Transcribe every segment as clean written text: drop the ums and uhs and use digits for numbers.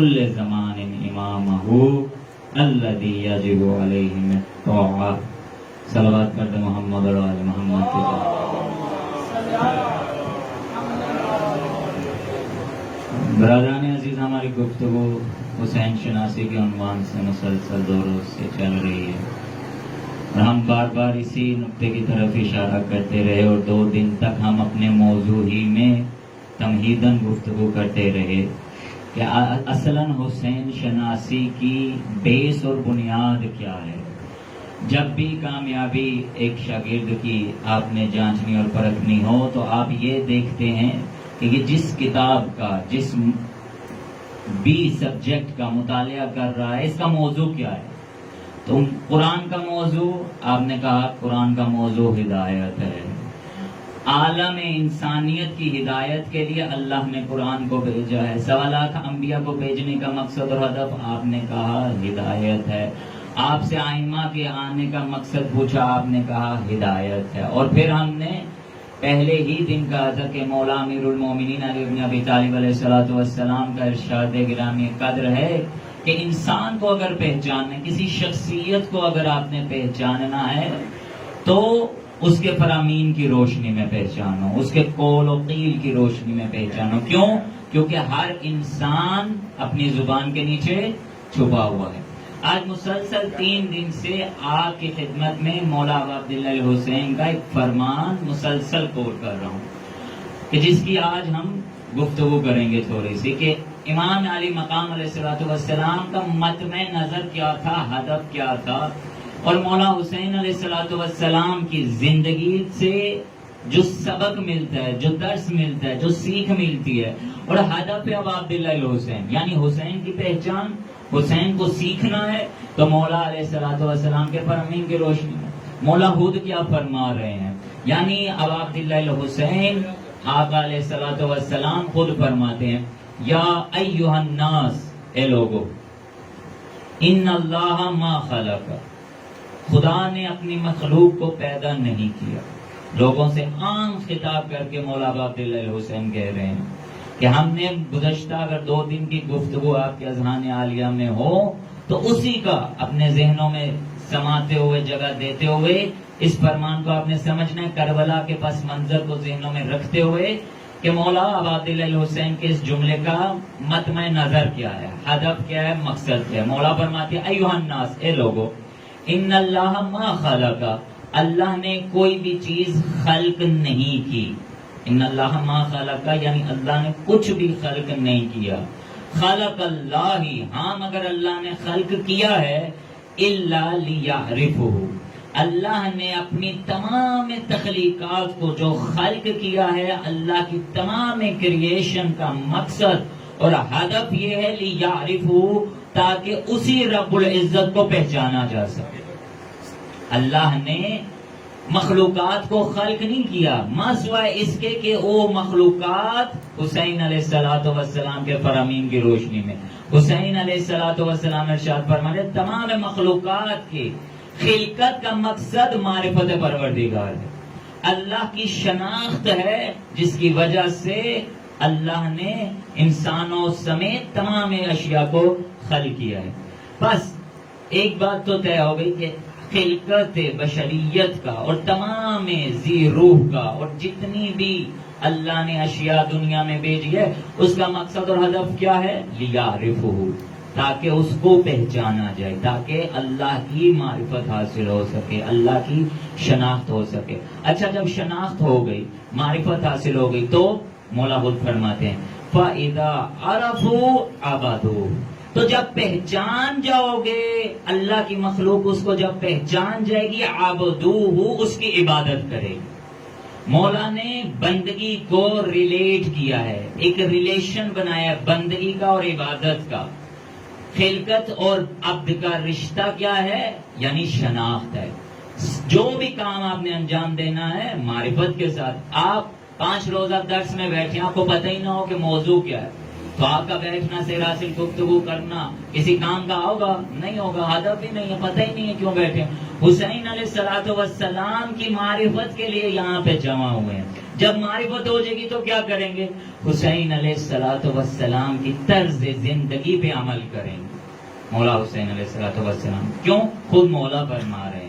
كل زمان امامه الذي يجب عليهم الطاعة. صلوات کرتے محمد اور آل محمد کی طرف. برادران عزیز، ہماری گفتگو حسین شناسی کے عنوان سے مسلسل 2 روز سے چل رہی ہے اور ہم بار بار اسی نقطے کی طرف اشارہ کرتے رہے اور 2 دن تک ہم اپنے موضوع ہی میں تمہیداً گفتگو کرتے رہے کہ اصلاً حسین شناسی کی بیس اور بنیاد کیا ہے. جب بھی کامیابی ایک شاگرد کی آپ نے جانچنی اور پرکھنی ہو تو آپ یہ دیکھتے ہیں کہ جس کتاب کا، جس بھی سبجیکٹ کا مطالعہ کر رہا ہے، اس کا موضوع کیا ہے. تو قرآن کا موضوع، آپ نے کہا قرآن کا موضوع ہدایت ہے. عالم انسانیت کی ہدایت کے لیے اللہ نے قرآن کو بھیجا ہے. 1.25 لاکھ انبیاء کو بھیجنے کا مقصد اور ہدف آپ نے کہا ہدایت ہے. آپ سے آئمہ کے آنے کا مقصد پوچھا، آپ نے کہا ہدایت ہے. اور پھر ہم نے پہلے ہی دن کہا تھا کہ مولا امیر المومنین علی بن ابی طالب علیہ السلام کا ارشاد گرامی قدر ہے کہ انسان کو اگر پہچاننا، کسی شخصیت کو اگر آپ نے پہچاننا ہے تو اس کے فرامین کی روشنی میں پہچانو، اس کے قول و قیل کی روشنی میں پہچانو. کیوں؟ کیونکہ ہر انسان اپنی زبان کے نیچے چھپا ہوا ہے. آج مسلسل 3 دن سے آپ کی خدمت میں مولا ابا عبداللہ الحسین کا ایک فرمان مسلسل کوٹ کر رہا ہوں کہ جس کی آج ہم گفتگو کریں گے تھوڑی سی، کہ امام علی مقام علیہ السلام کا مطمع نظر کیا تھا، ہدف کیا تھا، اور مولا حسین علیہ السلام کی زندگی سے جو سبق ملتا ہے، جو درس ملتا ہے، جو سیکھ ملتی ہے. اور ہدف ہے ابا عبداللہ الحسین، یعنی حسین کی پہچان، حسین کو سیکھنا ہے تو مولا علیہ السلام کے فرامین کی روشنی میں. مولا خود کیا فرما رہے ہیں، یعنی ابا عبداللہ الحسین آقا علیہ السلام خود فرماتے ہیں یا ایھا الناس، اے لوگو، ان اللہ ما خلق، خدا نے اپنی مخلوق کو پیدا نہیں کیا. لوگوں سے عام خطاب کر کے مولا ابا عبداللہ الحسین کہہ رہے ہیں کہ ہم نے گزشتہ اگر 2 دن کی گفتگو آپ کے اذہان عالیہ میں ہو تو اسی کا اپنے ذہنوں میں سماتے ہوئے، جگہ دیتے ہوئے اس فرمان کو آپ نے سمجھنا ہے، کربلا کے پس منظر کو ذہنوں میں رکھتے ہوئے کہ مولا ابا عبداللہ الحسین کے اس جملے کا مطمع نظر کیا ہے، ہدف کیا ہے، مقصد کیا ہے. مولا فرماتے ہیں ایھا الناس، اے لوگو، ان اللہ ما خلق، اللہ نے کوئی بھی چیز خلق نہیں کی. ان اللہ ما خلق یعنی اللہ نے کچھ بھی خلق نہیں کیا. خلق اللہ، ہاں مگر اللہ نے خلق کیا ہے الا لیعرفہ، اللہ نے اپنی تمام تخلیقات کو جو خلق کیا ہے، اللہ کی تمام کریشن کا مقصد اور ہدف یہ ہے لیعرفہ، تاکہ اسی رب العزت کو پہچانا جا سکے. اللہ نے مخلوقات کو خلق نہیں کیا ما سوائے اس کے کہ وہ مخلوقات حسین علیہ السلام کے فرامین کی روشنی میں. حسین علیہ السلام ارشاد فرماتے ہیں تمام مخلوقات کی خلقت کا مقصد معرفت پروردگار ہے، اللہ کی شناخت ہے، جس کی وجہ سے اللہ نے انسانوں سمیت تمام اشیاء کو خلق کیا ہے. بس ایک بات تو طے ہو گئی کہ خلقت بشریت کا اور تمام ذی روح کا اور جتنی بھی اللہ نے اشیاء دنیا میں بھیجی ہے، اس کا مقصد اور ہدف کیا ہے، لیعرفہ، تاکہ اس کو پہچانا جائے، تاکہ اللہ کی معرفت حاصل ہو سکے، اللہ کی شناخت ہو سکے. اچھا، جب شناخت ہو گئی، معرفت حاصل ہو گئی تو مولا خود فرماتے ہیں فَإِذَا عَرَفُوا عَبَدُوهُ، تو جب پہچان جاؤ گے اللہ کی مخلوق، اس کو جب پہچان جائے گی، عَبَدُوهُ، اس کی عبادت کرے گی. مولا نے بندگی کو ریلیٹ کیا ہے، ایک ریلیشن بنایا ہے بندگی کا اور عبادت کا. خلقت اور عبد کا رشتہ کیا ہے، یعنی شناخت ہے. جو بھی کام آپ نے انجام دینا ہے معرفت کے ساتھ. آپ 5 روزہ درس میں بیٹھے، آپ کو پتہ ہی نہ ہو کہ موضوع کیا ہے، تو آپ کا بیٹھنا، سیر حاصل، گفتگو کرنا کسی کام کا ہوگا؟ نہیں ہوگا. ہدف بھی نہیں ہے، پتہ ہی نہیں ہے کیوں بیٹھے. حسین علیہ السلام کی معرفت کے لیے یہاں پہ جمع ہوئے ہیں. جب معرفت ہو جائے گی تو کیا کریں گے؟ حسین علیہ السلام کی طرز زندگی پہ عمل کریں گے. مولا حسین علیہ السلام کیوں؟ خود مولا فرما رہے ہیں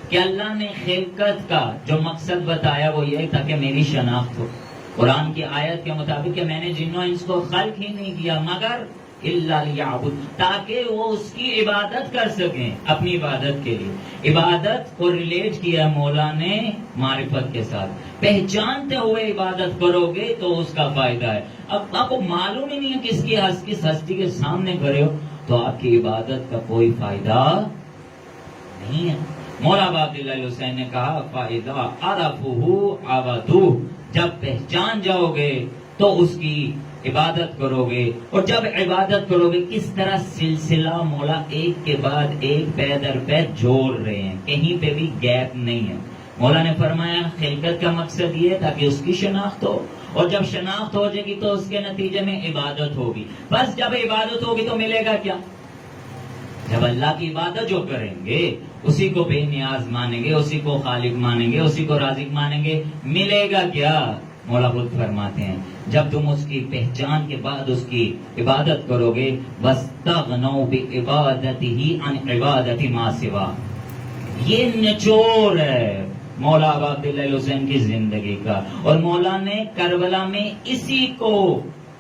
کہ اللہ نے خلقت کا جو مقصد بتایا وہ یہ تاکہ میری شناخت ہو. قرآن کی آیت کے مطابق کہ میں نے جن و انس کو خلق ہی نہیں کیا مگر الا لیعبد، تاکہ وہ اس کی عبادت کر سکیں. اپنی عبادت کے لیے عبادت کو ریلیٹ کیا مولا نے معرفت کے ساتھ. پہچانتے ہوئے عبادت کرو گے تو اس کا فائدہ ہے. اب آپ کو معلوم ہی نہیں ہے کس کی ہستی کے سامنے کھڑے ہو تو آپ کی عبادت کا کوئی فائدہ نہیں ہے. مولا عبداللہ حسین نے کہا فائدہ عرفہ عبدہ، جب پہچان جاؤ گے تو اس کی عبادت کرو گے. اور جب عبادت کرو گے کس طرح سلسلہ مولا ایک کے بعد ایک پے در پے جوڑ رہے ہیں، کہیں پہ بھی گیپ نہیں ہے. مولا نے فرمایا خلقت کا مقصد یہ ہے تاکہ اس کی شناخت ہو، اور جب شناخت ہو جائے گی تو اس کے نتیجے میں عبادت ہوگی. بس جب عبادت ہوگی تو ملے گا کیا؟ جب اللہ کی عبادت جو کریں گے، اسی کو بے نیاز مانیں گے، اسی کو خالق مانیں گے، اسی کو رازق مانیں گے، ملے گا کیا؟ مولا خود فرماتے ہیں جب تم اس کی پہچان کے بعد اس کی عبادت کرو گے وَاسْتَغْنَوْا بِعِبَادَتِهِ عَنْ عِبَادَةِ مَا سِوَاهُ. یہ نچوڑ ہے مولا عبداللہ حسین کی زندگی کا. اور مولا نے کربلا میں اسی کو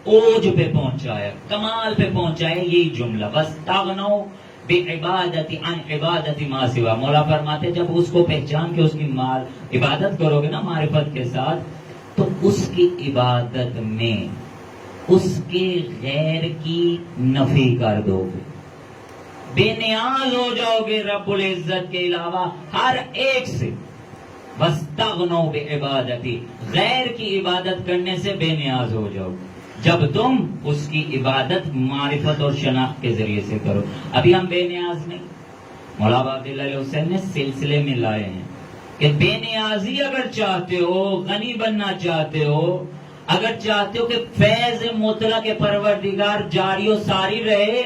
اوج پہ پہنچایا، کمال پہ پہنچایا. یہی جملہ وَاسْتَغْنَوْا بعبادت عن عبادت ما سوا. مولا فرماتے جب اس کو پہچان کے اس کی عبادت کرو گے نا معرفت کے ساتھ تو اس کی عبادت میں اس کے غیر کی نفی کر دو گے، بے نیاز ہو جاؤ گے رب العزت کے علاوہ ہر ایک سے. واستغنوا بعبادتی، غیر کی عبادت کرنے سے بے نیاز ہو جاؤ جب تم اس کی عبادت معرفت اور شناخت کے ذریعے سے کرو. ابھی ہم بے نیاز نہیں. مولا عبداللہ حسین نے سلسلے میں لائے ہیں کہ بے نیازی اگر چاہتے ہو، غنی بننا چاہتے ہو، اگر چاہتے ہو کہ فیض مطلق کے پروردگار جاری و ساری رہے،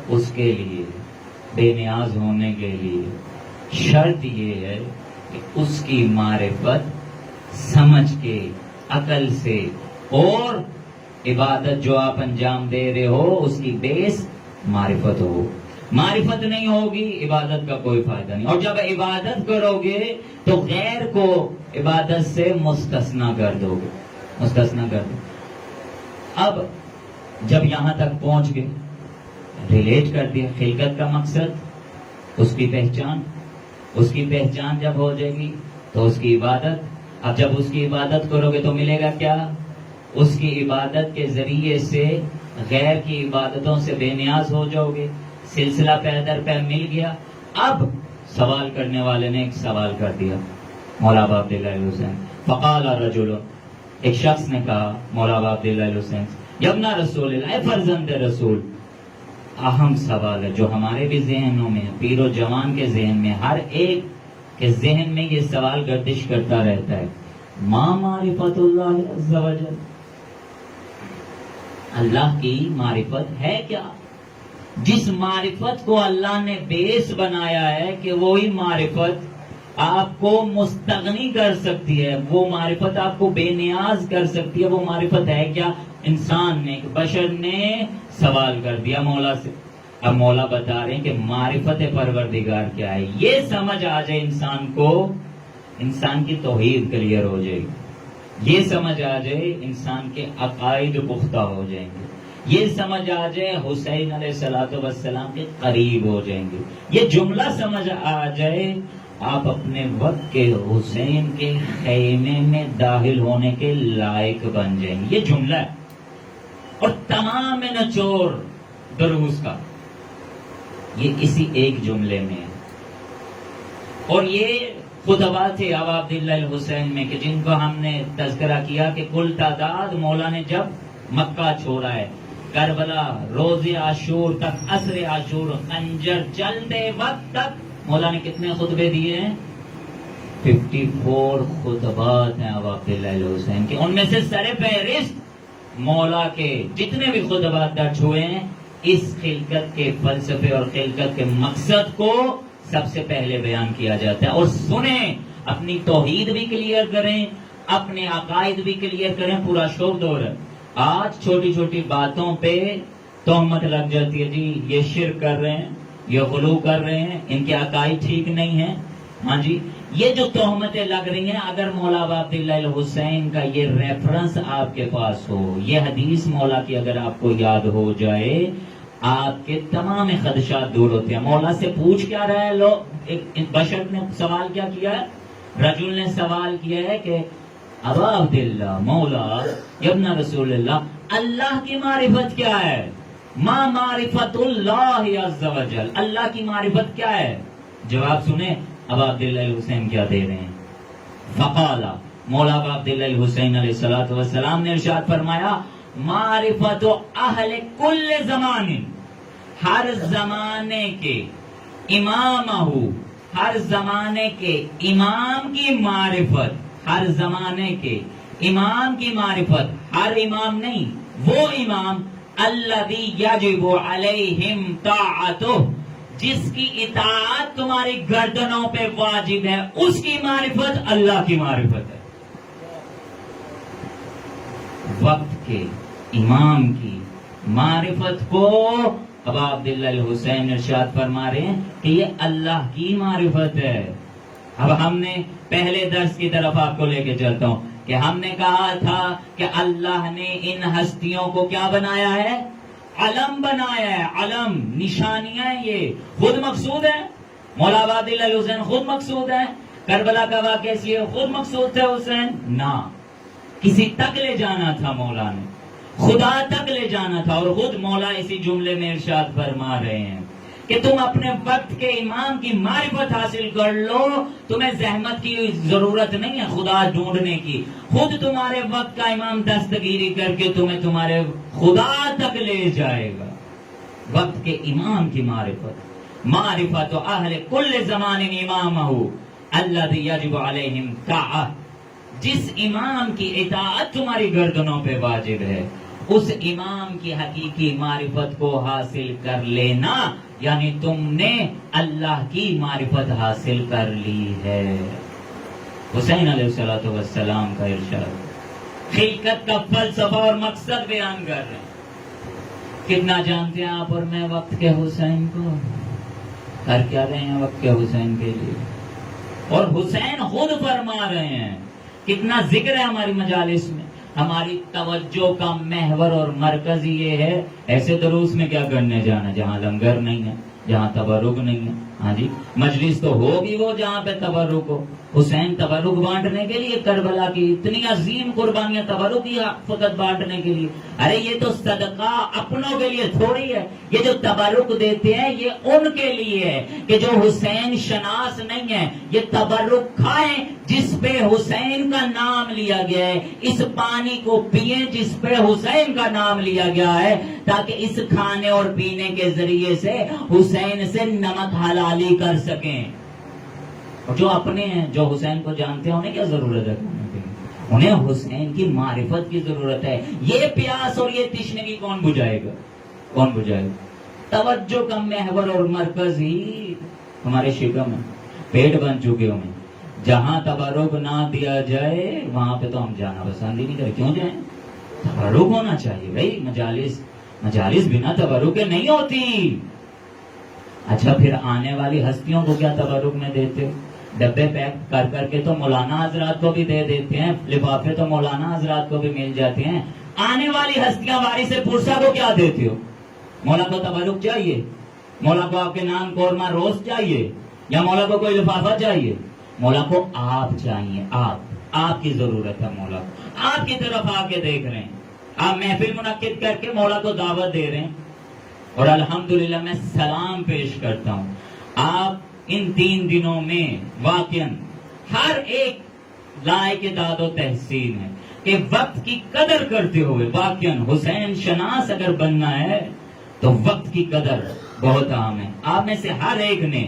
اس کے لیے بے نیاز ہونے کے لیے شرط یہ ہے کہ اس کی معرفت سمجھ کے عقل سے، اور عبادت جو آپ انجام دے رہے ہو اس کی بیس معرفت ہو. معرفت نہیں ہوگی عبادت کا کوئی فائدہ نہیں. اور جب عبادت کرو گے تو غیر کو عبادت سے مستثنا کر دو گے، مستثنا کر دو. اب جب یہاں تک پہنچ گئے، ریلیٹ کر دیا خلقت کا مقصد، اس کی پہچان. اس کی پہچان جب ہو جائے گی تو اس کی عبادت. اب جب اس کی عبادت کرو گے تو ملے گا کیا؟ اس کی عبادت کے ذریعے سے غیر کی عبادتوں سے بے نیاز ہو جاؤ گے. سلسلہ پہ در پہ مل گیا. اب سوال کرنے والے نے ایک سوال کر دیا مولا عبداللہ حسین. فقال رجل، ایک شخص نے کہا مولا عبداللہ حسین یا ابن رسول اللہ، اے فرزند رسول. اہم سوال ہے جو ہمارے بھی ذہنوں میں، پیر و جوان کے ذہن میں، ہر ایک کے ذہن میں یہ سوال گردش کرتا رہتا ہے. ما معرفت اللہ عز و جل، اللہ کی معرفت ہے کیا؟ جس معرفت کو اللہ نے بیس بنایا ہے کہ وہی معرفت آپ کو مستغنی کر سکتی ہے، وہ معرفت آپ کو بے نیاز کر سکتی ہے، وہ معرفت ہے کیا؟ انسان نے، بشر نے سوال کر دیا مولا سے. اب مولا بتا رہے ہیں کہ معرفت پروردگار کیا ہے. یہ سمجھ آ جائے انسان کو، انسان کی توحید کلیئر ہو جائے گی. یہ سمجھ آ جائے انسان کے عقائد پختہ ہو جائیں گے. یہ سمجھ آ جائے حسین علیہ السلام کے قریب ہو جائیں گے. یہ جملہ سمجھ آ جائے آپ اپنے وقت کے حسین کے خیمے میں داخل ہونے کے لائق بن جائیں گے. یہ جملہ ہے اور تمام نچوڑ دروس کا یہ اسی ایک جملے میں ہے. اور یہ خطبات تھے ابا عبداللہ حسین میں کہ جن کو ہم نے تذکرہ کیا کہ کل تعداد مولا نے جب مکہ چھوڑا ہے، کربلا، روز عاشور تک، عصر عاشور، خنجر چلتے وقت تک مولا نے کتنے خطبے دیے ہیں؟ 54 خطبات ہیں ابا عبداللہ حسین کے. ان میں سے سر فہرست مولا کے جتنے بھی خطبات درج ہوئے ہیں اس خلقت کے فلسفے اور خلقت کے مقصد کو سب سے پہلے بیان کیا جاتا ہے. اور سنیں، اپنی توحید بھی کلیئر کریں، اپنے عقائد بھی کلیئر کریں. پورا شور دور ہے. آج چھوٹی چھوٹی باتوں پہ تہمت لگ جاتی ہے. جی یہ شرک کر رہے ہیں, یہ غلو کر رہے ہیں, ان کے عقائد ٹھیک نہیں ہیں. ہاں جی, یہ جو تہمتیں لگ رہی ہیں, اگر مولا عبداللہ الحسین کا یہ ریفرنس آپ کے پاس ہو, یہ حدیث مولا کی اگر آپ کو یاد ہو جائے, آپ کے تمام خدشات دور ہوتے ہیں. مولا سے پوچھ کیا رہا ہے لوگ؟ ایک بشر نے سوال کیا کیا ہے؟ رجل نے سوال کیا ہے کہ ابا عبداللہ, مولا ابن رسول اللہ, اللہ کی معرفت کیا ہے؟ ما معرفت اللہ عز و جل, اللہ کی معرفت کیا ہے؟ جواب سنیں ابا عبداللہ الحسین کیا دے رہے ہیں. فقالا, مولا ابا عبداللہ الحسین علیہ السلام نے ارشاد فرمایا, معرفت اہل کل زمان, ہر زمانے کے امام ہو, ہر زمانے کے امام کی معرفت, ہر زمانے کے امام کی معرفت, ہر امام نہیں, وہ امام الذی یجب علیہم طاعتہ, جس کی اطاعت تمہاری گردنوں پہ واجب ہے, اس کی معرفت اللہ کی معرفت ہے. وقت کے امام کی معرفت کو ابا عبداللہ الحسین ارشاد فرما رہے ہیں کہ یہ اللہ کی معرفت ہے. اب ہم نے پہلے درس کی طرف آپ کو لے کے چلتا ہوں کہ ہم نے کہا تھا کہ اللہ نے ان ہستیوں کو کیا بنایا ہے؟ علم بنایا ہے. علم, نشانیاں, یہ خود مقصود ہے. مولا عبداللہ الحسین خود مقصود ہے. کربلا کا واقعہ یہ خود مقصود تھے حسین؟ نہ, کسی تک لے جانا تھا مولا نے, خدا تک لے جانا تھا. اور خود مولا اسی جملے میں ارشاد فرما رہے ہیں کہ تم اپنے وقت کے امام کی معرفت حاصل کر لو, تمہیں زحمت کی ضرورت نہیں ہے خدا ڈھونڈنے کی. خود تمہارے وقت کا امام دستگیری کر کے تمہیں تمہارے خدا تک لے جائے گا. وقت کے امام کی معرفت, معرفت اہل کل زمان امامہ الذی یجب علیہم طاعہ, جس امام کی اطاعت تمہاری گردنوں پہ واجب ہے, اس امام کی حقیقی معرفت کو حاصل کر لینا, یعنی تم نے اللہ کی معرفت حاصل کر لی ہے. حسین علیہ السلام کا ارشاد, خلقت کا فلسفہ اور مقصد بیان کر رہے ہیں. کتنا جانتے ہیں آپ اور میں وقت کے حسین کو؟ کر کیا رہے ہیں وقت کے حسین کے لیے؟ اور حسین خود فرما رہے ہیں, کتنا ذکر ہے ہماری مجالس میں. ہماری توجہ کا محور اور مرکز یہ ہے, ایسے دروس میں کیا کرنے جانا جہاں لنگر نہیں ہے, جہاں تبرک نہیں ہے. ہاں جی, مجلس تو ہوگی وہ جہاں پہ تبرک ہو. حسین تبرک بانٹنے کے لیے کربلا کی اتنی عظیم قربانیاں, تبرک ہی فقط بانٹنے کے لیے. ارے یہ تو صدقہ اپنوں کے لیے تھوڑی ہے, یہ جو تبرک دیتے ہیں یہ ان کے لیے ہے کہ جو حسین شناس نہیں ہے, یہ تبرک کھائیں جس پہ حسین کا نام لیا گیا ہے, اس پانی کو پئیں جس پہ حسین کا نام لیا گیا ہے, تاکہ اس کھانے اور پینے کے ذریعے سے حسین سے نمک حلالی کر سکیں. اور جو اپنے ہیں, جو حسین کو جانتے ہیں, انہیں کیا ضرورت ہے کھانے پینے؟ انہیں حسین کی معرفت کی ضرورت ہے. یہ پیاس اور یہ تشنگی کون بجھائے گا؟ کون بجھائے گا؟ توجہ کا محور اور مرکز ہی ہمارے شکم ہے, پیٹ بن چکے ہیں. جہاں تبرک نہ دیا جائے وہاں پہ تو ہم جانا پسند ہی نہیں کریں. کیوں جائیں؟ تبرک ہونا چاہیے بھائی. مجالس بنا تبرک کے نہیں ہوتی. اچھا, پھر آنے والی ہستیوں کو کیا تبرک میں دیتے ہو؟ ڈبے پیک کر کر کے تو مولانا حضرات کو بھی دے دیتے ہیں, لفافے تو مولانا حضرات کو بھی مل جاتے ہیں. آنے والی ہستیاں وارث پرسا کو کیا دیتے ہو؟ مولا کو تبرک چاہیے؟ مولا کو آپ کے نام قورمہ روز چاہیے؟ یا مولا کو کوئی لفافہ چاہیے؟ مولا کو آپ چاہیے. آپ کی ضرورت ہے مولا کو. آپ کی طرف آ کے دیکھ رہے ہیں, آپ محفل منعقد کر کے مولا کو دعوت دے رہے ہیں, اور الحمدللہ میں سلام پیش کرتا ہوں. آپ ان 3 دنوں میں واقعاً ہر ایک لائق داد و تحسین ہے کہ وقت کی قدر کرتے ہوئے, واقعاً حسین شناس اگر بننا ہے تو وقت کی قدر بہت اہم ہے. آپ میں سے ہر ایک نے,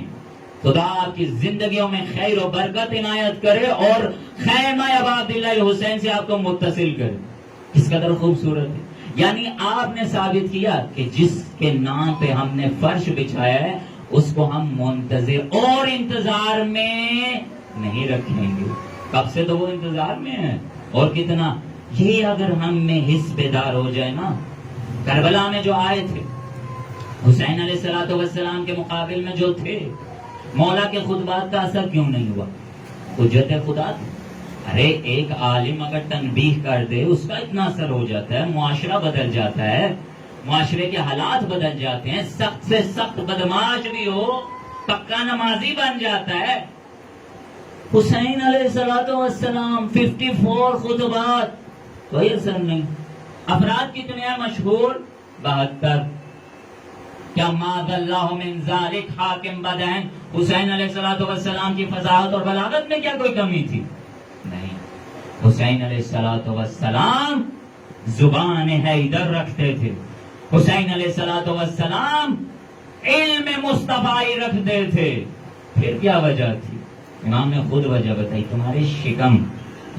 خدا آپ کی زندگیوں میں خیر و برکت عنایت کرے اور خیمہ ابا عبداللہ الحسین سے آپ کو متصل کرے. اس قدر خوبصورت ہے. یعنی آپ نے ثابت کیا کہ جس کے نام پہ ہم نے فرش بچھایا ہے اس کو ہم منتظر اور انتظار میں نہیں رکھیں گے. کب سے تو وہ انتظار میں ہے. اور کتنا یہ اگر ہم میں حس بیدار ہو جائے نا. کربلا میں جو آئے تھے حسین علیہ السلام کے مقابل میں جو تھے, مولا کے خطبات کا اثر کیوں نہیں ہوا؟ حجت خدا تھی. ارے ایک عالم اگر تنبیہ کر دے اس کا اتنا اثر ہو جاتا ہے, معاشرہ بدل جاتا ہے, معاشرے کے حالات بدل جاتے ہیں. سخت سے سخت بدماش بھی ہو پکا نمازی بن جاتا ہے. حسین علیہ السلام 54 خطبات, کوئی اثر نہیں. افراد کتنے ہیں مشہور؟ 72. کیا ماذ اللہ من ذالک حاکم بدین؟ حسین علیہ السلام کی فضاحت اور بلاغت میں کیا کوئی کمی تھی؟ نہیں. حسین علیہ السلام زبان حیدر رکھتے تھے. حسین علیہ السلام علم مصطفی رکھتے تھے. پھر کیا وجہ تھی؟ امام نے خود وجہ بتائی. تمہارے شکم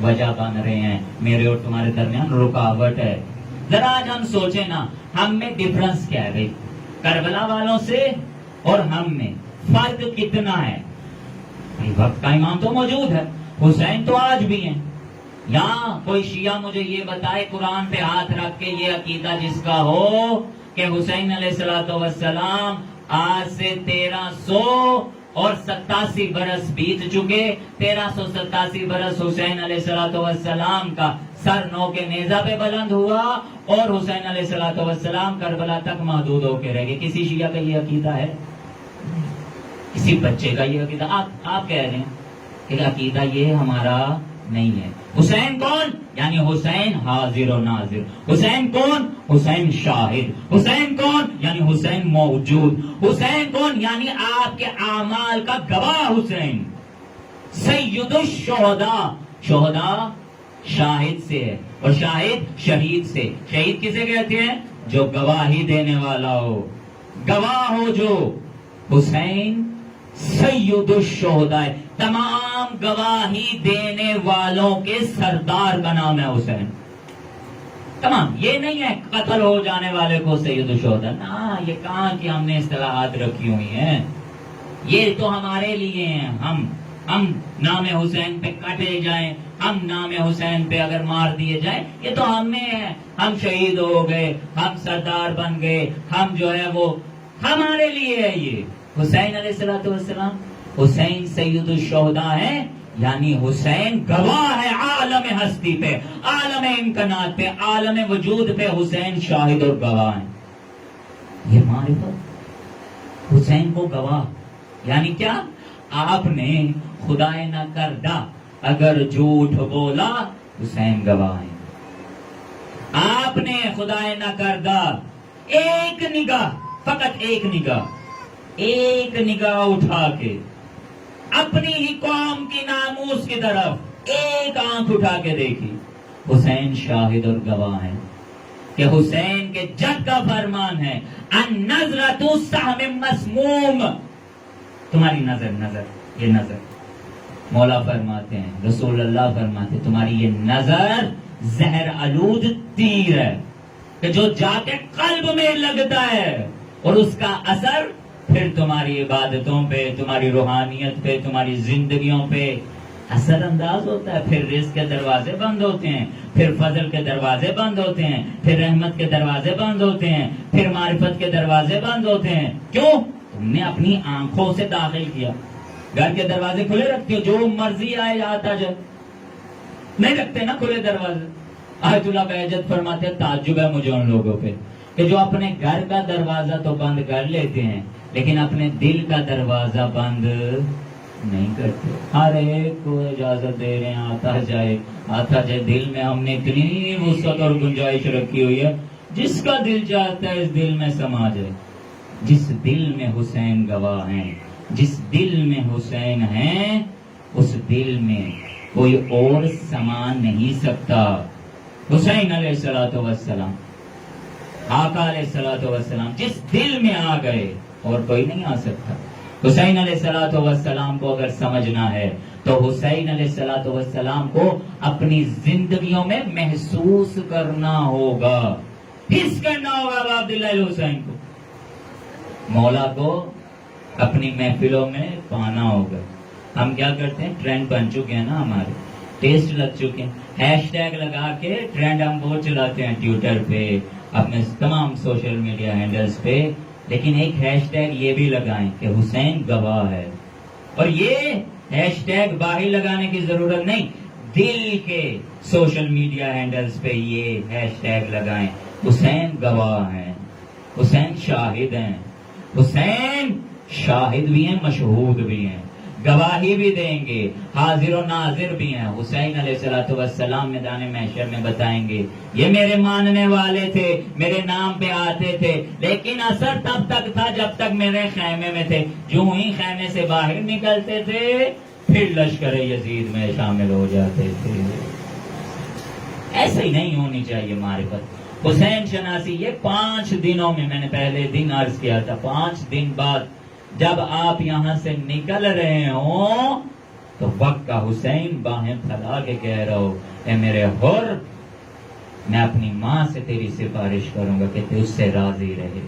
وجہ بن رہے ہیں, میرے اور تمہارے درمیان رکاوٹ ہے. ذرا آج ہم سوچیں نا, ہم میں ڈفرنس کیا ہے بھائی؟ کربلا والوں سے اور ہم میں فرق کتنا ہے؟ وقت کا امام تو موجود ہے, حسین تو آج بھی ہیں. یہاں کوئی شیعہ مجھے یہ بتائے قرآن پہ ہاتھ رکھ کے یہ عقیدہ جس کا ہو کہ حسین علیہ السلام آج سے 1387 برس بیت چکے, 1387 برس حسین علیہ السلام کا سر نو کے نیزہ پہ بلند ہوا اور حسین علیہ السلام کربلا تک محدود ہو کے رہ گئے. کسی شیعہ کا یہ عقیدہ ہے؟ کسی بچے کا یہ عقیدہ؟ آپ کہہ رہے ہیں کہ عقیدہ یہ ہمارا نہیں ہے. حسین کون؟ یعنی حسین حاضر و ناظر. حسین کون؟ حسین شاہد. حسین کون؟ یعنی حسین موجود. حسین کون؟ یعنی آپ کے اعمال کا گواہ حسین. سید الشہداء. شہداء شاہد سے ہے اور شاہد شہید سے. شہید کسے کہتے ہیں؟ جو گواہی دینے والا ہو, گواہ ہو جو. حسین سید الشہداء, تمام گواہی دینے والوں کے سردار کا نام ہے حسین. تمام. یہ نہیں ہے قتل ہو جانے والے کو سید الشہداء, نا, یہ کہاں کی ہم نے اصطلاحات رکھی ہوئی ہیں. یہ تو ہمارے لیے ہیں. ہم نام حسین پہ کٹے جائیں, ہم نام حسین پہ اگر مار دیے جائیں, یہ تو ہم میں ہے. ہم شہید ہو گئے, ہم سردار بن گئے, ہم جو ہے وہ ہمارے لیے ہے. یہ حسین علیہ السلام, حسین سید الشہداء ہے, یعنی حسین گواہ ہے عالم ہستی پہ, عالم امکانات پہ, عالم وجود پہ. حسین شاہد اور گواہ ہیں. یہ معرفت. حسین کو گواہ یعنی کیا؟ آپ نے خدا نہ کردہ اگر جھوٹ بولا, حسین گواہ ہیں. آپ نے خدا نہ کردہ ایک نگاہ, فقط ایک نگاہ اٹھا کے اپنی ہی قوم کی ناموس کی طرف ایک آنکھ اٹھا کے دیکھی, حسین شاہد اور گواہ ہیں. کہ حسین کے جد کا فرمان ہے, النظرۃ سہم مسموم. تمہاری نظر, یہ نظر, مولا فرماتے ہیں, رسول اللہ فرماتے ہیں, تمہاری یہ نظر زہر آلود تیر ہے کہ جو جا کے قلب میں لگتا ہے اور اس کا اثر پھر تمہاری عبادتوں پہ, تمہاری روحانیت پہ, تمہاری زندگیوں پہ اثر انداز ہوتا ہے. پھر رزق کے دروازے بند ہوتے ہیں, پھر فضل کے دروازے بند ہوتے ہیں, پھر رحمت کے دروازے بند ہوتے ہیں, پھر معرفت کے دروازے بند ہوتے ہیں. کیوں؟ تم نے اپنی آنکھوں سے داخل کیا. گھر کے دروازے کھلے رکھتے ہو, جو مرضی آئے آتا جائے, نہیں رکھتے نا کھلے دروازے. آیت اللہ بہجت فرماتے ہیں, تعجب ہے مجھے ان لوگوں پہ کہ جو اپنے گھر کا دروازہ تو بند کر لیتے ہیں لیکن اپنے دل کا دروازہ بند نہیں کرتے. ہر ایک کو اجازت دے رہے ہیں, آتا جائے. دل میں ہم نے اتنی وسعت اور گنجائش رکھی ہوئی ہے, جس کا دل چاہتا ہے اس دل میں سما جائے. جس دل میں حسین گواہ ہیں, جس دل میں حسین ہیں, اس دل میں کوئی اور سما نہیں سکتا. حسین علیہ السلام, آقا علیہ السلام جس دل میں آ گئے اور کوئی نہیں آ سکتا. حسین علیہ السلام کو اگر سمجھنا ہے تو حسین علیہ السلام کو اپنی زندگیوں میں محسوس کرنا ہوگا, حس کرنا ہوگا. عبداللہ الحسین کو, مولا کو اپنی محفلوں میں پانا ہوگا. ہم کیا کرتے ہیں, ٹرینڈ بن چکے ہیں نا ہمارے, ٹیسٹ لگ چکے ہیں. ہیش ٹیگ لگا کے ٹرینڈ ہم وہ چلاتے ہیں ٹویٹر پہ, اپنے تمام سوشل میڈیا ہینڈلز پہ, لیکن ایک ہیش ٹیگ یہ بھی لگائیں کہ حسین گواہ ہے. اور یہ ہیش ٹیگ باہر لگانے کی ضرورت نہیں, دل کے سوشل میڈیا ہینڈلز پہ یہ ہیش ٹیگ لگائیں, حسین گواہ ہیں, حسین شاہد ہیں. حسین شاہد بھی ہیں, مشہود بھی ہیں, گواہی بھی دیں گے, حاضر و ناظر بھی ہیں. حسین علیہ الصلوۃ والسلام میدان محشر میں بتائیں گے یہ میرے ماننے والے تھے, میرے نام پہ آتے تھے, لیکن اثر تب تک تھا جب تک میرے خیمے میں تھے. جو ہی خیمے سے باہر نکلتے تھے پھر لشکر یزید میں شامل ہو جاتے تھے. ایسے ہی نہیں ہونی چاہیے معرفت. حسین شناسی یہ 5 دنوں میں نے پہلے دن عرض کیا تھا, 5 دن بعد جب آپ یہاں سے نکل رہے ہوں تو وقت کا حسین باہیں پھیلا کے کہہ رہا ہو, اے میرے حر, میں اپنی ماں سے تیری سفارش کروں گا کہ تو اس سے راضی رہے.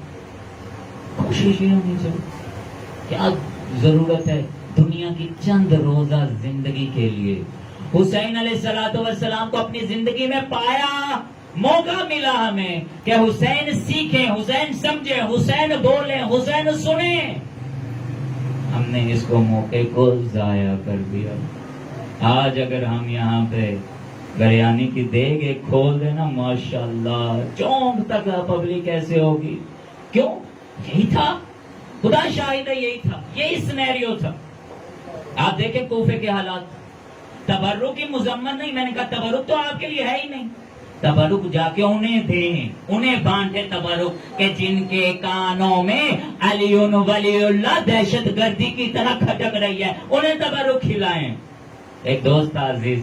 کوشش یہ ہونی چاہیے. کیا ضرورت ہے دنیا کی چند روزہ زندگی کے لیے. حسین علیہ الصلوۃ والسلام کو اپنی زندگی میں پایا, موقع ملا ہمیں کہ حسین سیکھیں, حسین سمجھیں, حسین بولیں, حسین سنیں. ہم نے اس کو موقع کو ضائع کر دیا. آج اگر ہم یہاں پہ بریانی کی دیگ ایک کھول دینا, ماشاءاللہ چونک تک پبلک ایسے ہوگی. کیوں؟ یہی تھا, خدا شاہد ہے, یہی تھا, یہی سینیریو تھا. آپ دیکھیں کوفے کے حالات. تبرک کی مذمت نہیں, میں نے کہا تبرک تو آپ کے لیے ہے ہی نہیں. تبرک جا کے انہیں دیں, انہیں بانٹے تبرک کہ جن کے کانوں میں علی ولی اللہ دہشت گردی کی طرح کھٹک رہی ہے, انہیں تبرک کھلائیں. ایک دوست تھا عزیز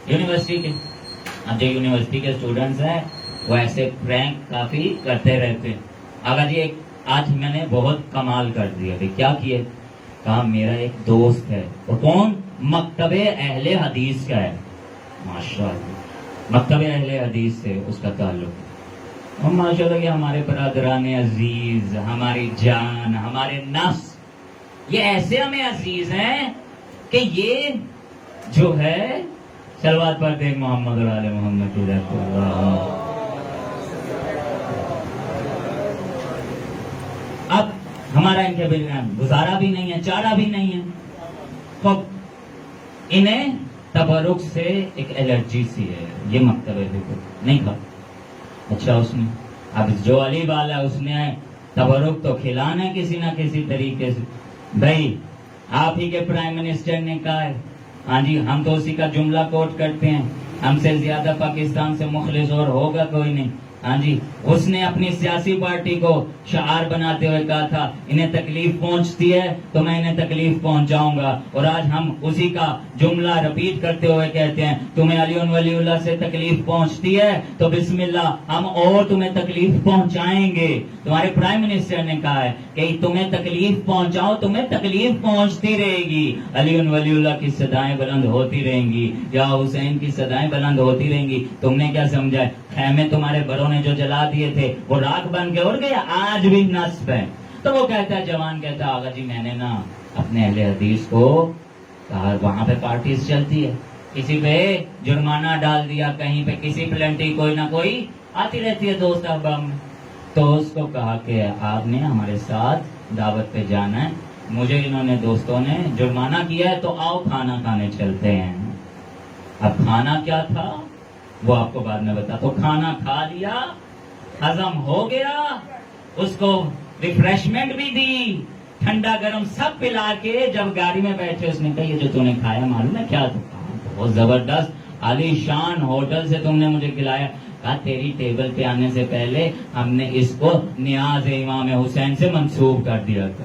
یونیورسٹی کے, اب جو یونیورسٹی کے اسٹوڈنٹس ہیں وہ ایسے پرینک کافی کرتے رہتے ہیں. آگا جی ایک آج میں نے بہت کمال کر دیا. کیا کیے؟ کہا میرا ایک دوست ہے, اور کون؟ مکتب اہل حدیث کا ہے. ماشاءاللہ مکتب اہل حدیث سے اس کا تعلق. اور ماشاءاللہ یہ ہمارے برادران عزیز, ہماری جان, ہمارے نفس, یہ ایسے ہمیں عزیز ہیں کہ یہ جو ہے صلوات پر دے محمد اور آل محمد کی ذات اللہ. اب ہمارا ان کے بغیر گزارا بھی نہیں ہے, چارہ بھی نہیں ہے. تو انہیں تبرک سے ایک الرجی سی ہے. یہ مکتب ہے نہیں کھا. اچھا اس نے اب جو علی والا اس نے تبرک تو کھلانا ہے کسی نہ کسی طریقے سے. بھائی آپ ہی کے پرائم منسٹر نے کہا ہے, ہاں جی ہم تو اسی کا جملہ کوٹ کرتے ہیں, ہم سے زیادہ پاکستان سے مخلص اور ہوگا کوئی نہیں. ہاں جی اس نے اپنی سیاسی پارٹی کو شعار بناتے ہوئے کہا تھا انہیں تکلیف پہنچتی ہے تو میں انہیں تکلیف پہنچاؤں گا. اور آج ہم اسی کا جملہ رپیٹ کرتے ہوئے کہتے ہیں تمہیں علی ولی اللہ سے تکلیف پہنچتی ہے تو بسم اللہ ہم اور تمہیں تکلیف پہنچائیں گے. تمہارے پرائم منسٹر نے کہا ہے کہ تمہیں تکلیف پہنچاؤ, تمہیں تکلیف پہنچتی رہے گی. علی ولی اللہ کی صدائیں بلند ہوتی رہیں گی, یا حسین کی صدائیں بلند ہوتی رہیں گی. تم نے کیا سمجھا ہے خیمے تمہارے بڑوں نے جو جلا دیے تھے وہ راکھ بن کے اڑ گئے, آج بھی نصب ہے. تو وہ کہتا ہے, جوان کہتا ہے آغا جی میں نے نا اپنے اہل حدیث کو کہا وہاں پہ پارٹیز چلتی ہے, کسی پہ جرمانہ ڈال دیا, کہیں پہ کسی پلنٹی کوئی نہ کوئی آتی رہتی ہے دوست احباب میں. تو اس کو کہا کہ آپ نے ہمارے ساتھ دعوت پہ جانا ہے, مجھے انہوں نے دوستوں نے جرمانہ کیا ہے تو آؤ کھانا کھانے چلتے ہیں. اب کھانا کیا تھا وہ آپ کو بعد میں بتا. تو کھانا کھا لیا, ہضم ہو گیا, اس کو ریفریشمنٹ بھی دی, ٹھنڈا گرم سب پلا کے جب گاڑی میں بیٹھے اس نے کہا یہ جو تم نے کھایا معلوم ہے کیا تھا؟ بہت زبردست عالی شان ہوٹل سے تم نے مجھے کھلایا. کہا تیری ٹیبل پہ آنے سے پہلے ہم نے اس کو نیاز امام حسین سے منسوب کر دیا تھا.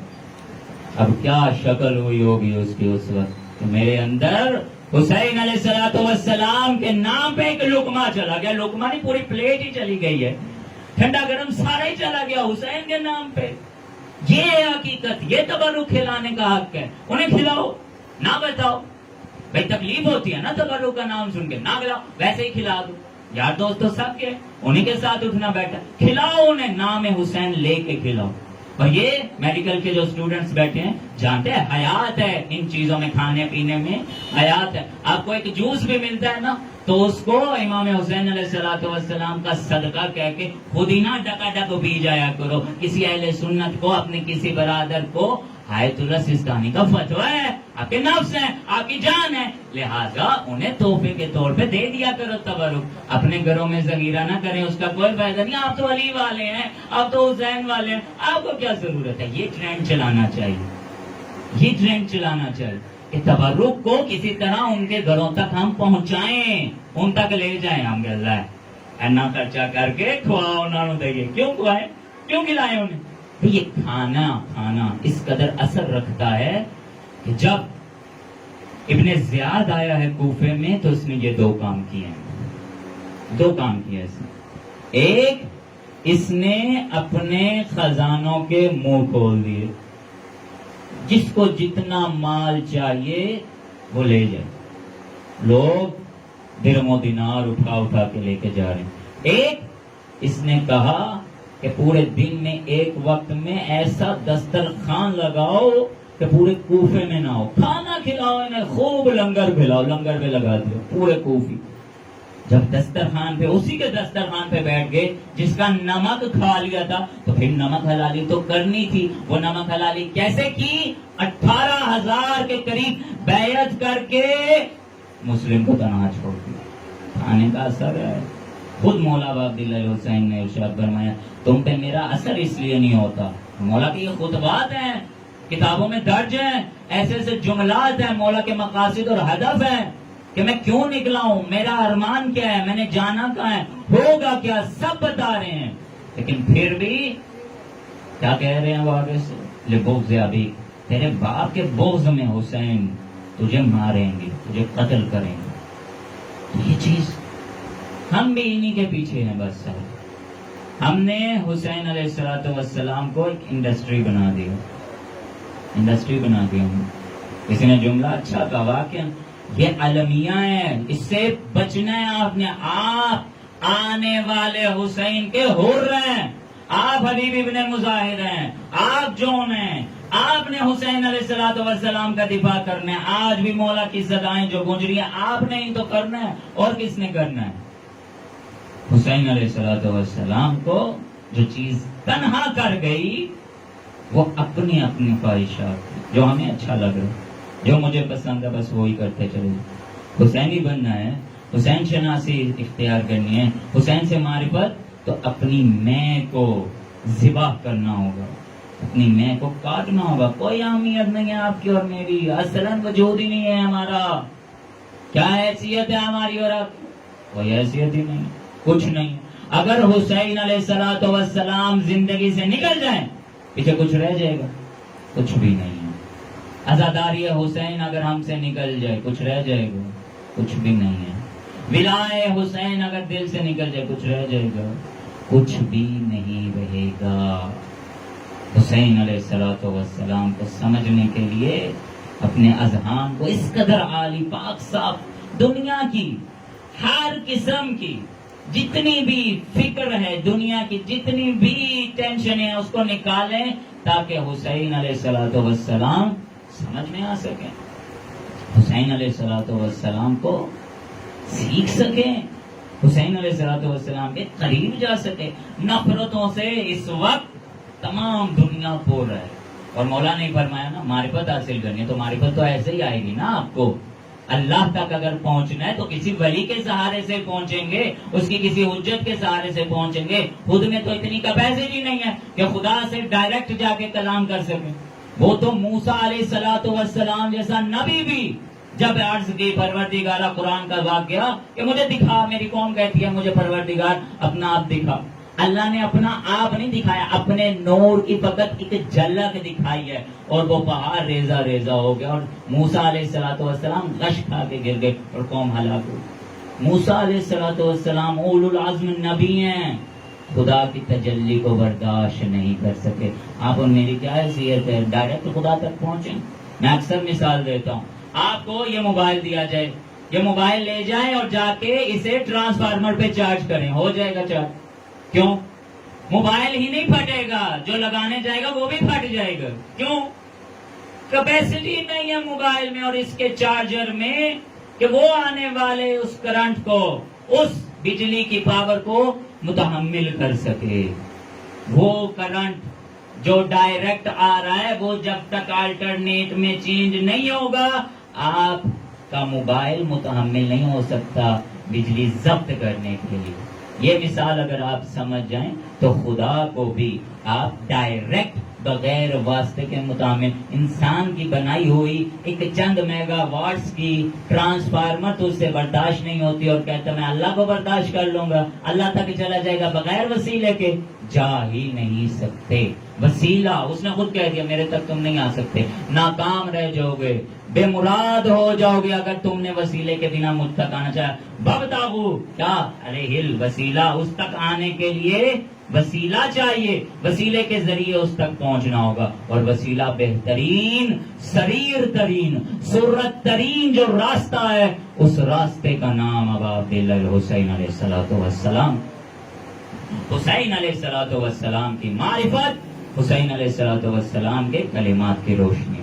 اب کیا شکل ہوئی ہوگی اس کی اس وقت کہ میرے اندر حسین علیہ الصلوۃ والسلام کے نام پہ ایک لقمہ چلا گیا. لقمہ نہیں پوری پلیٹ ہی چلی گئی ہے, ٹھنڈا گرم سارا ہی چلا گیا حسین کے نام پہ. یہ حقیقت, یہ تبرک کھلانے کا حق ہے. انہیں کھلاؤ, نہ بتاؤ. بھائی تکلیف ہوتی ہے نا تبرک کا نام سن کے, نہ کھلاؤ, ویسے ہی کھلا دو. یار دوست تو سب کے انہیں کے ساتھ اٹھنا بیٹھا, کھلاؤ انہیں, نام حسین لے کے کھلاؤ. اور یہ میڈیکل کے جو اسٹوڈنٹس بیٹھے ہیں جانتے ہیں حیات ہے ان چیزوں میں، کھانے پینے میں حیات ہے. آپ کو ایک جوس بھی ملتا ہے نا تو اس کو امام حسین علیہ السلام کا صدقہ کہہ کے خود ہی نہ ڈکا ڈک پی جایا کرو. کسی اہل سنت کو، اپنے کسی برادر کو آیت اللہ سستانی کا فتویٰ ہے، آپ کے نفس ہیں، آپ کی جان ہے، لہذا انہیں تحفے کے طور پہ دے دیا کرو تبرک. اپنے گھروں میں ذخیرہ نہ کریں، اس کا کوئی فائدہ نہیں. آپ تو علی والے ہیں، آپ تو حسین والے ہیں، آپ کو کیا ضرورت ہے. یہ ٹرینڈ چلانا چاہیے، یہ ٹرینڈ چلانا چاہیے کہ تبرک کو کسی طرح ان کے گھروں تک ہم پہنچائیں، ان تک لے جائیں. ہم کہ اللہ اینا خرچہ کر کے کھواؤ انہوں نے دئیے. کیوں کھوائیں، کیوں کھلائیں انہیں؟ یہ کھانا اس قدر اثر رکھتا ہے کہ جب ابن زیاد آیا ہے کوفے میں تو اس نے یہ دو کام کیے ہیں. دو کام کیے اس نے. ایک، اس نے اپنے خزانوں کے منہ کھول دیے. جس کو جتنا مال چاہیے وہ لے جائے. لوگ درم و دینار اٹھا کے لے کے جا رہے ہیں. ایک، اس نے کہا کہ پورے دن میں ایک وقت میں ایسا دسترخوان لگاؤ کہ پورے کوفے میں نہ ہو. کھانا کھلاؤ انہیں، خوب لنگر کھلاؤ. لنگر پہ لگا دیا پورے کوفی. جب دسترخوان پہ، اسی کے دسترخوان پہ بیٹھ گئے جس کا نمک کھا لیا تھا تو پھر نمک حلالی تو کرنی تھی. وہ نمک حلالی کیسے کی؟ 18,000 کے قریب بیعت کر کے مسلم کو تنہا چھوڑ دیا. کھانے کا اثر ہے. خود مولا عبداللہ حسین نے ارشاد فرمایا تم پہ میرا اثر اس لیے نہیں ہوتا. مولا کے یہ خطبات ہیں، کتابوں میں درج ہیں، ایسے ایسے جملات ہیں، مولا کے مقاصد اور ہدف ہیں کہ میں کیوں نکلا ہوں، میرا ارمان کیا ہے، میں نے جانا کہاں ہے، ہوگا کیا، سب بتا رہے ہیں. لیکن پھر بھی کیا کہہ رہے ہیں وہ آگے سے؟ لبغض ابی، تیرے باپ کے بغض میں حسین تجھے ماریں گے، تجھے قتل کریں گے. یہ چیز ہم بھی انہی کے پیچھے ہیں. بس سر ہم نے حسین علیہ السلام کو ایک انڈسٹری بنا دیا. انڈسٹری بنا دیا. کسی نے جملہ اچھا کہا، واقعا یہ المیہ ہے، اس سے بچنا ہے. آپ نے، آپ آنے والے حسین کے حر ہیں، آپ حبیب ابن مظاہر ہیں، آپ جون ہیں. آپ نے حسین علیہ السلام کا دفاع کرنا ہے. آج بھی مولا کی صدائیں جو گونج رہی ہیں آپ نے ہی تو کرنا ہے، اور کس نے کرنا ہے؟ حسین علیہ السلام کو جو چیز تنہا کر گئی وہ اپنی خواہشات، جو ہمیں اچھا لگ رہا ہے، جو مجھے پسند ہے، بس وہی کرتے چلے. حسینی بننا ہے، حسین شناسی اختیار کرنی ہے، حسین سے معرفت، تو اپنی میں کو ذبح کرنا ہوگا، اپنی میں کو کاٹنا ہوگا. کوئی اہمیت نہیں ہے آپ کی اور میری، اصلاً وجود ہی نہیں ہے ہمارا. کیا حیثیت ہے ہماری اور آپ کی؟ کوئی حیثیت ہی نہیں، کچھ نہیں. اگر حسین علیہ السلام زندگی سے نکل جائیں پیچھے کچھ رہ جائے گا؟ کچھ بھی نہیں ہے. عزاداری حسین اگر ہم سے نکل جائے کچھ رہ جائے گا؟ کچھ بھی نہیں ہے. ولائے حسین اگر دل سے نکل جائے کچھ رہ جائے گا؟ کچھ بھی نہیں رہے گا. حسین علیہ السلام کو سمجھنے کے لیے اپنے اذہان کو اس قدر عالی پاک صاف، دنیا کی ہر قسم کی جتنی بھی فکر ہے، دنیا کی جتنی بھی ٹینشن ہے، اس کو نکالیں تاکہ حسین علیہ السلام سمجھ میں آ سکیں، حسین علیہ السلام کو سیکھ سکیں، حسین علیہ السلام کے قریب جا سکے. نفرتوں سے اس وقت تمام دنیا پور ہے. اور مولا نے فرمایا نا معرفت حاصل کرنی ہے تو معرفت تو ایسے ہی آئے گی نا. آپ کو اللہ تک اگر پہنچنا ہے تو کسی ولی کے سہارے سے پہنچیں گے، اس کی کسی حجت کے سہارے سے پہنچیں گے. خود میں تو اتنی کیپیسٹی نہیں ہے کہ خدا سے ڈائریکٹ جا کے کلام کر سکیں. وہ تو موسیٰ علیہ السلام جیسا نبی بھی جب عرض کی پروردگارہ قرآن کا واقعہ کہ مجھے دکھا، میری قوم کہتی ہے مجھے پروردگار اپنا آپ دکھا. اللہ نے اپنا آپ نہیں دکھایا، اپنے نور کی فقط ایک جھلک دکھائی ہے اور وہ پہاڑ ریزہ ریزہ ہو گیا اور موسیٰ علیہ السلام غش کھا کے گر گئے اور قوم ہلاک ہوئی. موسیٰ علیہ السلام اولو العزم نبی ہیں، خدا کی تجلی کو برداشت نہیں کر سکے. آپ اور میری کیا حیثیت ہے ڈائریکٹ خدا تک پہنچیں؟ میں اکثر مثال دیتا ہوں، آپ کو یہ موبائل دیا جائے، یہ موبائل لے جائیں اور جا کے اسے ٹرانسفارمر پہ چارج کریں، ہو جائے گا چارج؟ کیوں؟ موبائل ہی نہیں پھٹے گا، جو لگانے جائے گا وہ بھی پھٹ جائے گا. کیوں؟ کیپیسٹی نہیں ہے موبائل میں اور اس کے چارجر میں کہ وہ آنے والے اس کرنٹ کو، اس بجلی کی پاور کو متحمل کر سکے. وہ کرنٹ جو ڈائریکٹ آ رہا ہے وہ جب تک آلٹرنیٹ میں چینج نہیں ہوگا آپ کا موبائل متحمل نہیں ہو سکتا بجلی ضبط کرنے کے لیے. یہ مثال اگر آپ سمجھ جائیں تو خدا کو بھی آپ ڈائریکٹ بغیر واسطے کے متحمل. انسان کی بنائی ہوئی ایک چند میگا واٹس کی ٹرانسفارمر تو اس سے برداشت نہیں ہوتی اور کہتا میں اللہ کو برداشت کر لوں گا، اللہ تک چلا جائے گا، بغیر وسیلے کے جا ہی نہیں سکتے. وسیلہ اس نے خود کہہ دیا میرے تک تم نہیں آ سکتے، ناکام رہ جاؤ گے، بے مراد ہو جاؤ گے اگر تم نے وسیلے کے بنا مجھ تک آنا چاہا. ببتغوا کیا علیہ الوسیلہ، اس تک آنے کے لیے وسیلہ چاہیے، وسیلے کے ذریعے اس تک پہنچنا ہوگا. اور وسیلہ بہترین، سریر ترین، سرت ترین جو راستہ ہے اس راستے کا نام ابا عبداللہ الحسین علیہ الصلوۃ والسلام. حسین علیہ الصلوۃ والسلام کی معرفت، حسین علیہ الصلوۃ والسلام کے کلمات کی روشنی.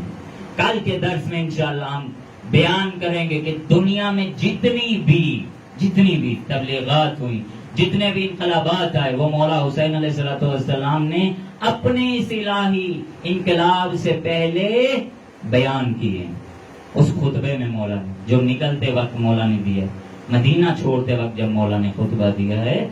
کل کے درس میں انشاءاللہ ہم بیان کریں گے کہ دنیا میں جتنی بھی تبلیغات ہوئی، جتنے بھی انقلابات آئے، وہ مولا حسین علیہ الصلوۃ والسلام نے اپنے اس الہی انقلاب سے پہلے بیان کیے. اس خطبے میں مولا نے جو نکلتے وقت مولا نے دیا، مدینہ چھوڑتے وقت جب مولا نے خطبہ دیا ہے،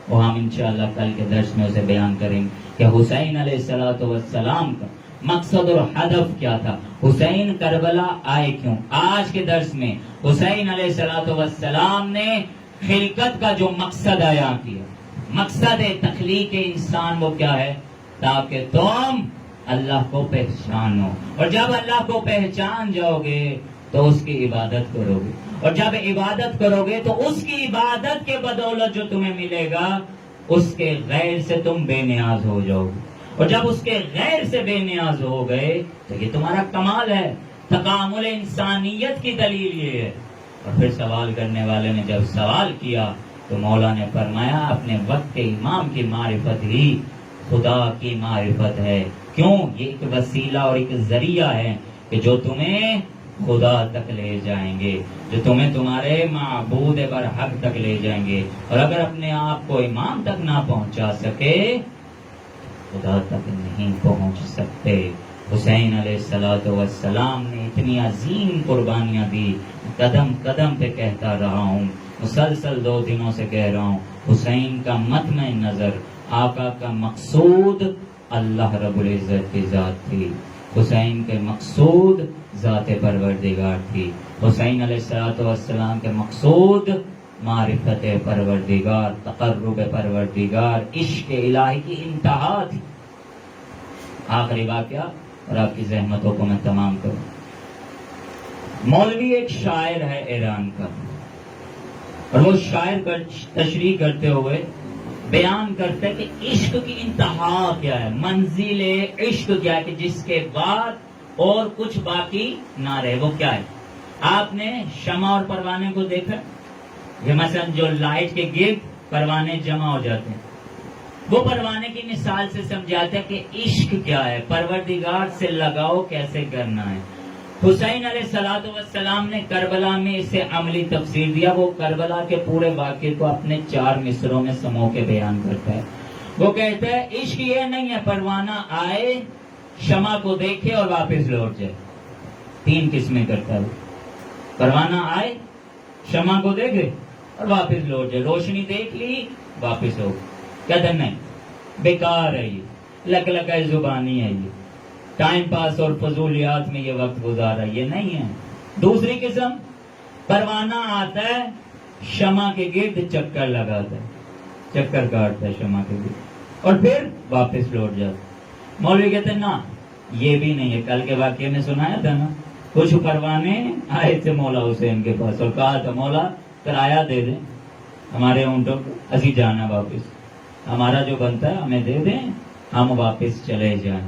وہ ہم انشاءاللہ کل کے درس میں اسے بیان کریں گے کہ حسین علیہ الصلوۃ والسلام کا مقصد اور ہدف کیا تھا. حسین کربلا آئے کیوں؟ آج کے درس میں حسین علیہ الصلوۃ والسلام نے خلقت کا جو مقصد بیان کیا. مقصد تخلیق انسان وہ کیا ہے؟ تاکہ تم اللہ کو پہچانو، اور جب اللہ کو پہچان جاؤ گے تو اس کی عبادت کرو گے، اور جب عبادت کرو گے تو اس کی عبادت کے بدولت جو تمہیں ملے گا اس کے غیر سے تم بے نیاز ہو جاؤ گے. اور جب اس کے غیر سے بے نیاز ہو گئے تو یہ تمہارا کمال ہے، تکامل انسانیت کی دلیل یہ ہے. اور پھر سوال کرنے والے نے جب سوال کیا تو مولا نے فرمایا اپنے وقت کے امام کی معرفت ہی خدا کی معرفت ہے. کیوں؟ یہ ایک وسیلہ اور ایک ذریعہ ہے کہ جو تمہیں خدا تک لے جائیں گے، جو تمہیں تمہارے معبود برحق تک لے جائیں گے. اور اگر اپنے آپ کو امام تک نہ پہنچا سکے خدا تک نہیں پہنچ سکتے. حسین علیہ الصلوۃ والسلام نے اتنی عظیم قربانیاں دی، قدم قدم پہ کہتا رہا ہوں، مسلسل 2 دنوں سے کہہ رہا ہوں، حسین کا مطمع نظر، آقا کا مقصود اللہ رب العزت کی ذات تھی. حسین کے مقصود ذات پروردگار تھی. حسین علیہ الصلوۃ والسلام کے مقصود معرفت پروردگار، تقرب پروردگار، عشق الہی کی انتہا تھی. آخری واقعہ اور آپ کی زحمتوں کو میں تمام کروں. مولوی ایک شاعر ہے ایران کا، اور وہ شاعر کا تشریح کرتے ہوئے بیان کرتے کہ عشق کی انتہا کیا ہے، منزل عشق کیا ہے کہ جس کے بعد اور کچھ باقی نہ رہے. وہ کیا ہے؟ آپ نے شمع اور پروانے کو دیکھا؟ یہ مثلا جو لائٹ کے گرد پروانے جمع ہو جاتے ہیں، وہ پروانے کی مثال سے سمجھاتے ہیں کہ عشق کیا ہے، پروردگار سے لگاؤ کیسے کرنا ہے. حسین علیہ الصلوۃ والسلام نے کربلا میں اسے عملی تفسیر دیا. وہ کربلا کے پورے واقعے کو اپنے 4 مصروں میں سمو کے بیان کرتا ہے. وہ کہتا ہے عشق یہ نہیں ہے پروانہ آئے، شمع کو دیکھے اور واپس لوٹ جائے. 3 قسمیں کرتا ہے. پروانہ آئے، شمع کو دیکھے اور واپس لوٹ جائے. روشنی دیکھ لی واپس ہو. کہتا نہیں، بیکار ہے، یہ لک لکائی زبانی ہے، یہ ٹائم پاس اور فضولیات میں یہ وقت گزارا، یہ نہیں ہے. دوسری قسم، پروانہ آتا ہے، شمع کے گرد چکر لگاتا ہے، چکر کاٹتا ہے شمع کے گرد اور پھر واپس لوٹ جاتا. مولوی کہتے ہیں نا، یہ بھی نہیں ہے. کل کے واقعے میں سنایا تھا نا، کچھ پروانے آئے تھے مولا حسین کے پاس اور کہا تھا مولا کرایہ دے دیں ہمارے اونٹوں کو، اسی جانا واپس، ہمارا جو بنتا ہے ہمیں دے دیں، ہم واپس چلے جائیں.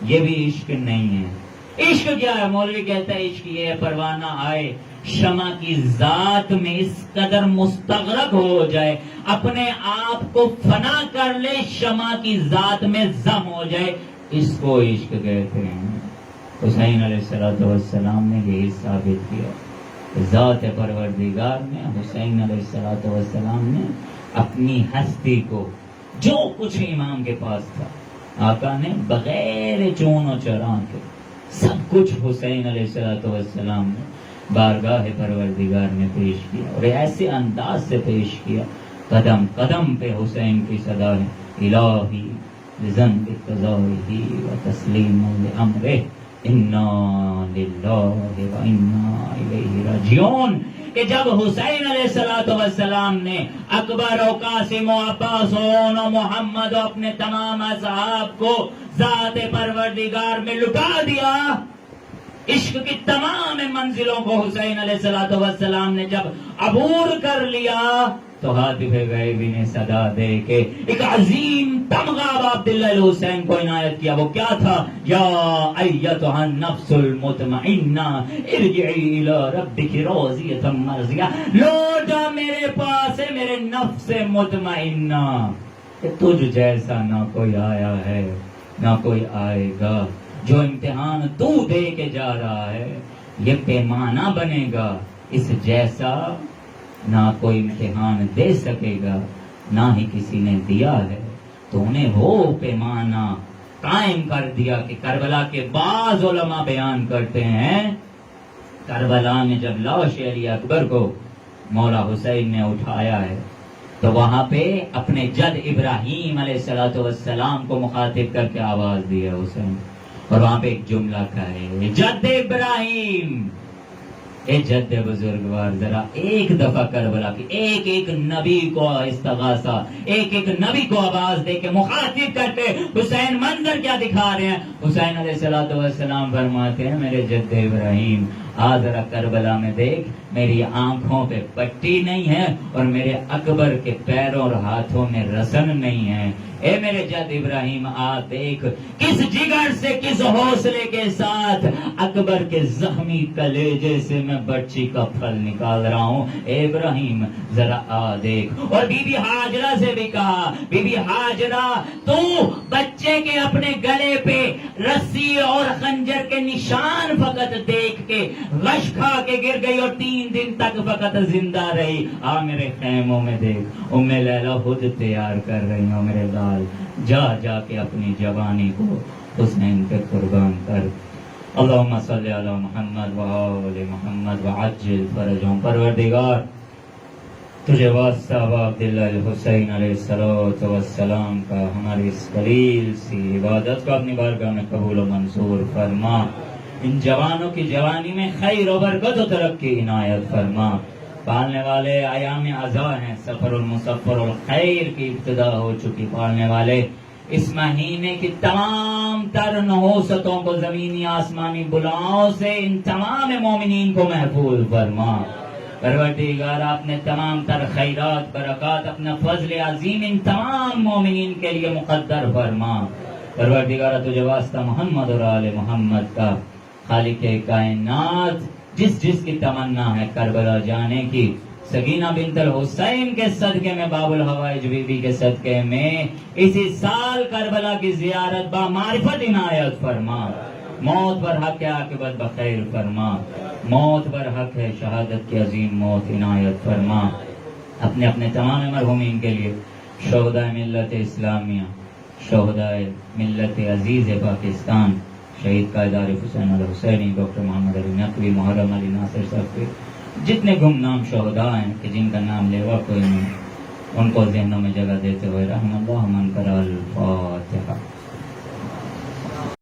یہ بھی عشق نہیں ہے. عشق کیا ہے؟ مولوی کہتا ہے عشق یہ ہے پروانہ آئے، شمع کی ذات میں اس قدر مستغرق ہو جائے، اپنے آپ کو فنا کر لے، شمع کی ذات میں ضم ہو جائے، اس کو عشق کہتے ہیں۔ حسین علیہ السلام نے یہی ثابت کیا، ذات پروردگار نے، حسین علیہ السلام نے اپنی ہستی کو، جو کچھ امام کے پاس تھا، آقا نے بغیر چون و چران کے سب کچھ حسین علیہ السلام نے بارگاہ پروردگار میں پیش کیا، اور ایسے انداز سے پیش کیا، قدم قدم پہ حسین کی صدا ہے، الہی لذنب قضائہ و تسلیم لامرہ انا للہ و انا الیہ راجعون، کہ جب حسین علیہ السلام نے اکبر و قاسم و عباس و محمد و اپنے تمام اصحاب کو ذات پروردگار میں لٹا دیا، عشق کی تمام منزلوں کو حسین علیہ السلام نے جب عبور کر لیا، تو حاطف غیبی نے صدا دے کے ایک عظیم تمغہ عبداللہ الحسین کو عنایت کیا۔ وہ کیا تھا؟ یا ایتھا النفس المطمئنہ ارجعی الی ربک راضیۃ مرضیہ، لوٹا میرے پاس ہے میرے نفس مطمئنہ، کہ تجھ جیسا نہ کوئی آیا ہے نہ کوئی آئے گا، جو امتحان تو دے کے جا رہا ہے یہ پیمانہ بنے گا، اس جیسا نہ کوئی امتحان دے سکے گا، نہ ہی کسی نے دیا ہے۔ تو انہیں وہ پیمانہ قائم کر دیا کہ کربلا کے بعض علماء بیان کرتے ہیں، کربلا میں جب لاش علی اکبر کو مولا حسین نے اٹھایا ہے، تو وہاں پہ اپنے جد ابراہیم علیہ السلام کو مخاطب کر کے آواز دی ہے حسین، اور وہاں پہ ایک جملہ کہے، جد ابراہیم، اے جد بزرگوار، ذرا ایک دفعہ کربلا کی ایک ایک نبی کو استغاثہ، ایک ایک نبی کو آواز دے کے مخاطب کرتے، حسین منظر کیا دکھا رہے ہیں؟ حسین علیہ السلام فرماتے ہیں، میرے جد ابراہیم آ ذرا کربلا میں دیکھ، میری آنکھوں پہ پٹی نہیں ہے اور میرے اکبر کے پیروں اور ہاتھوں میں رسن نہیں ہے، اے میرے جد ابراہیم آ دیکھ، کس جگر سے کس حوصلے کے ساتھ اکبر کے زخمی کلیجے سے میں بچی کا پھل نکال رہا ہوں، اے ابراہیم ذرا آ دیکھ۔ اور بی بی ہاجرہ سے بھی کہا، بی بی ہاجرہ تو بچے کے اپنے گلے پہ رسی اور خنجر کے نشان فقط دیکھ کے غش کھا کے گر گئی، اور 3 دن تک فقط زندہ رہی، آ میرے خیموں میں دیکھ، ام لیلہ خود تیار کر رہی ہوں میرے لال، جا جا کے اپنی جوانی کو حسین پہ قربان کر۔ اللہم صلی علی محمد و آل محمد وعجل فرجہم۔ پروردگار تجھے واسطہ عبداللہ الحسین علیہ السلام کا ہماری اس قلیل سی عبادت کو اپنی بارگاہ میں قبول و منظور فرما، ان جوانوں کی جوانی میں خیر و برکت و ترقی عنایت فرما۔ پالنے والے ایام عزا ہیں، سفر المسفر الخیر کی ابتدا ہو چکی، پالنے والے اس مہینے کی تمام تر نحوستوں کو زمینی آسمانی بلاؤں سے ان تمام مومنین کو محفوظ فرما۔ پروردگار آپ نے تمام تر خیرات برکات اپنا فضل عظیم ان تمام مومنین کے لیے مقدر فرما۔ پروردگار تجھے واسطہ محمد اور آل محمد کا، خالق کائنات جس جس کی تمنا ہے کربلا جانے کی، سکینہ بنت الحسین کے صدقے میں، باب الحوائج بی بی کے صدقے میں اسی سال کربلا کی زیارت با معرفت عنایت فرما۔ موت پر حق ہے عاقبت بخیر فرما، موت پر حق ہے شہادت کی عظیم موت عنایت فرما۔ اپنے اپنے تمام مرحومین کے لیے، شہدائے ملت اسلامیہ، شہدائے ملت عزیز پاکستان، شہید قائد عارف حسین الحسینی، ڈاکٹر محمد علی نقوی، محرم علی ناصر صفی، جتنے گمنام شہداء ہیں کہ جن کا نام لیوا کوئی نہیں، ان کو ذہنوں میں جگہ دیتے ہوئے رحم اللہ من قرأ الفاتحہ۔